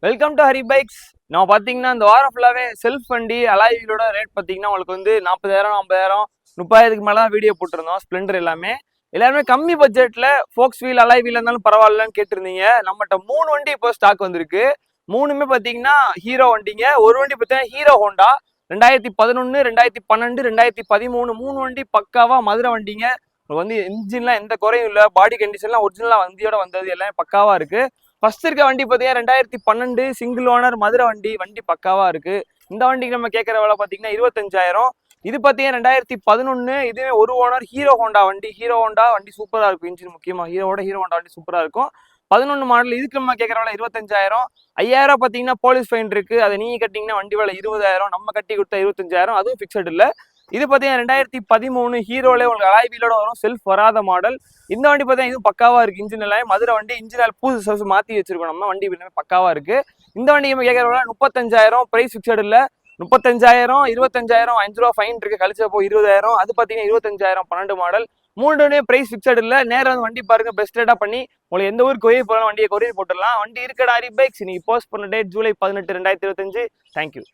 Welcome to Hari bikes. நான் பார்த்தீங்கன்னா இந்த வாரம் ஃபுல்லாகவே செல்ஃப் வண்டி அலாய் வீலோட ரேட் பார்த்தீங்கன்னா உங்களுக்கு வந்து 40,000 50,000 30,000க்கு மேலே தான் வீடியோ போட்டிருந்தோம். ஸ்ப்ளெண்டர் எல்லாருமே கம்மி பட்ஜெட்டில் ஃபோக்ஸ் வீல் அலாய் வீல் இருந்தாலும் பரவாயில்லன்னு கேட்டிருந்தீங்க. நம்மகிட்ட 3 வண்டி இப்போ ஸ்டாக் வந்திருக்கு. 3மே பார்த்தீங்கன்னா ஹீரோ வண்டிங்க. ஒரு வண்டி பார்த்தீங்கன்னா ஹீரோ ஹோண்டா 2011 2012 2013 3 வண்டி பக்காவா மதுரை வண்டிங்க. வந்து இன்ஜின்லாம் எந்த குறையும் இல்லை, பாடி கண்டிஷன்லாம் ஒரிஜினலாக வண்டியோட வந்தது எல்லாமே பக்காவா இருக்கு. ஃபர்ஸ்ட் இருக்க வண்டி பார்த்தீங்கன்னா 2012 சிங்கிள் ஓனர் மதுரை வண்டி பக்காவா இருக்கு. இந்த வண்டிக்கு நம்ம கேட்குற விலை பார்த்தீங்கன்னா 25,000. இது பார்த்தீங்கன்னா 2011 இதுவே ஒரு ஓனர் ஹீரோ ஹோண்டா வண்டி சூப்பராக இருக்கும். இன்ஜின் முக்கியமாக ஹீரோ ஹோண்டா வண்டி சூப்பராக இருக்கும். 11 மாடல். இதுக்கு நம்ம கேட்குற விலை 25,000. 5,000 பார்த்தீங்கன்னா போலீஸ் ஃபைன் இருக்கு, அதை நீங்க கட்டிங்கன்னா வண்டி விலை 20,000. நம்ம கட்டி கொடுத்தா 25,000. அதுவும் ஃபிக்ஸட் இல்லை. இது பார்த்தீங்கன்னா 2013 ஹீரோலே உங்களுக்கு அலாய் வீலோட வரும், செல்ஃப் வராத மாடல். இந்த வண்டி பார்த்தீங்கன்னா இதுவும் பக்காவா இருக்கு. இன்ஜின் எல்லாம் மதுரை வண்டி, இன்ஜின் புதுசு மாற்றி வச்சிருக்கோம். நம்ம வண்டி பக்காவா இருக்கு. இந்த வண்டி நம்ம கேட்கற 35,000. பிரைஸ் ஃபிக்ஸட் இல்லை. 35,000 25,000 5 ரூபா ஃபைன் இருக்கு, கழிச்சா போய் 20,000. அது பார்த்தீங்கன்னா 25,000 12 மாடல். 3 பிரைஸ் ஃபிக்ஸட் இல்லை. நேரம் வந்து வண்டி பாருங்க, பெஸ்ட் ரேட்டா பண்ணி உங்களுக்கு எந்த ஊருக்கு கொரியர் போகலாம் வண்டியை கொரியர் போட்டுடலாம். வண்டி இருக்கடா ஹரி பைக்ஸ். நீங்க போஸ்ட் பண்ண டேட் ஜூலை 18 2025. தேங்க்யூ.